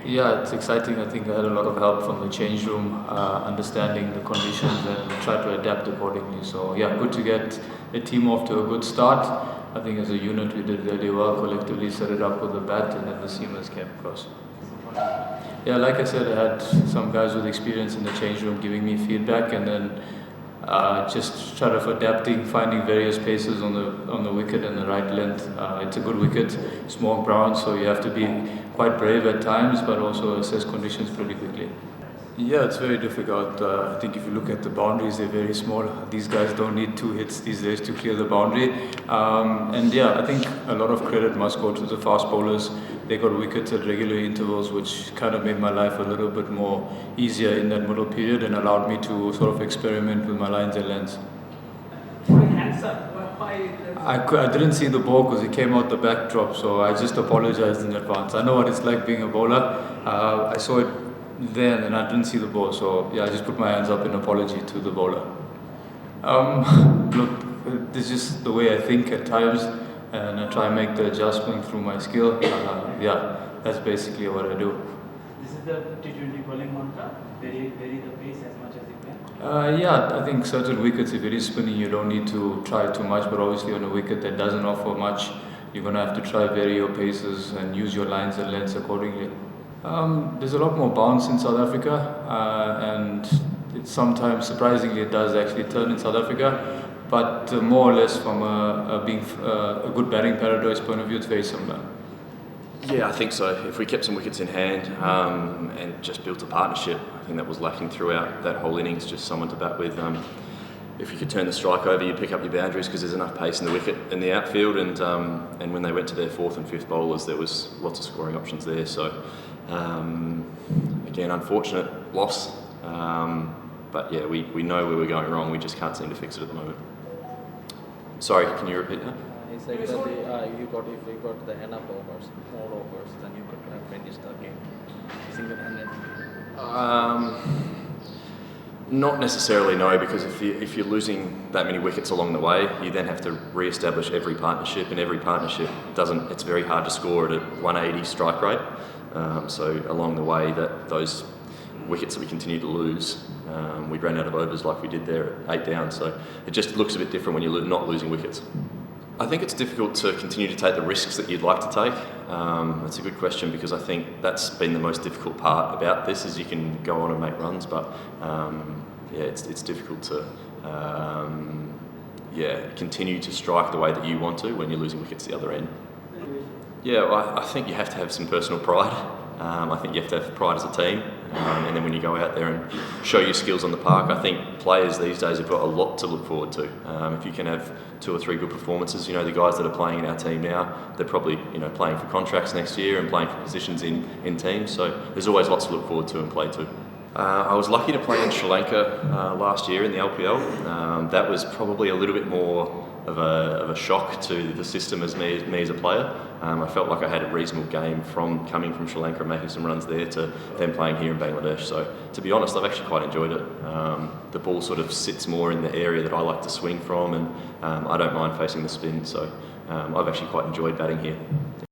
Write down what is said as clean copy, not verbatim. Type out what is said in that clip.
Yeah, it's exciting. I think I had a lot of help from the change room, understanding the conditions and try to adapt accordingly. So yeah, good to get a team off to a good start. I think as a unit we did really well, collectively set it up with the bat and then the seamers came across. Yeah, like I said, I had some guys with experience in the change room giving me feedback and then just sort of adapting, finding various paces on the wicket and the right length. It's a good wicket, small ground, so you have to be quite brave at times, but also assess conditions pretty quickly. Yeah, it's very difficult. I think if you look at the boundaries, they're very small. These guys don't need 2 hits these days to clear the boundary. And yeah, I think a lot of credit must go to the fast bowlers. They got wickets at regular intervals, which kind of made my life a little bit more easier in that middle period and allowed me to sort of experiment with my lines and lengths. I didn't see the ball because it came out the backdrop, so I just apologized in advance. I know what it's like being a bowler. I saw it then and I didn't see the ball, so yeah, I just put my hands up in apology to the bowler. Look, this is just the way I think at times, and I try and make the adjustment through my skill. Yeah, that's basically what I do. This is the T20 bowling mantra, vary the pace as much as you can? Yeah, I think certain wickets, if it is spinning, you don't need to try too much, but obviously on a wicket that doesn't offer much, you're going to have to try vary your paces and use your lines and lengths accordingly. There's a lot more bounce in South Africa, and it sometimes, surprisingly, it does actually turn in South Africa, but more or less from being a good batting paradise point of view, it's very similar. Yeah, I think so. If we kept some wickets in hand and just built a partnership, I think that was lacking throughout that whole innings, just someone to bat with. If you could turn the strike over, you'd pick up your boundaries because there's enough pace in the wicket in the outfield, and when they went to their 4th and 5th bowlers, there was lots of scoring options there. So again, unfortunate loss, but yeah, we know where we're going wrong. We just can't seem to fix it at the moment. Sorry, can you repeat that? He said that if you got the enough overs, more overs, then you could have finished the game single-handedly. Not necessarily, no, because if you're losing that many wickets along the way, you then have to re-establish every partnership, and every partnership it's very hard to score at a 180 strike rate. So along the way, those wickets that we continue to lose, we ran out of overs like we did there at 8 down, so it just looks a bit different when you're not losing wickets. I think it's difficult to continue to take the risks that you'd like to take. That's a good question, because I think that's been the most difficult part about this, is you can go on and make runs, but yeah, it's difficult to continue to strike the way that you want to when you're losing wickets the other end. Yeah, well, I think you have to have some personal pride. I think you have to have pride as a team, and then when you go out there and show your skills on the park, I think players these days have got a lot to look forward to. If you can have 2 or 3 good performances, the guys that are playing in our team now, they're probably playing for contracts next year and playing for positions in teams. So there's always lots to look forward to and play to. I was lucky to play in Sri Lanka last year in the LPL. That was probably a little bit more of a shock to the system as me as a player. I felt like I had a reasonable game from coming from Sri Lanka and making some runs there to then playing here in Bangladesh. So to be honest, I've actually quite enjoyed it. The ball sort of sits more in the area that I like to swing from, and I don't mind facing the spin. So I've actually quite enjoyed batting here. Yeah.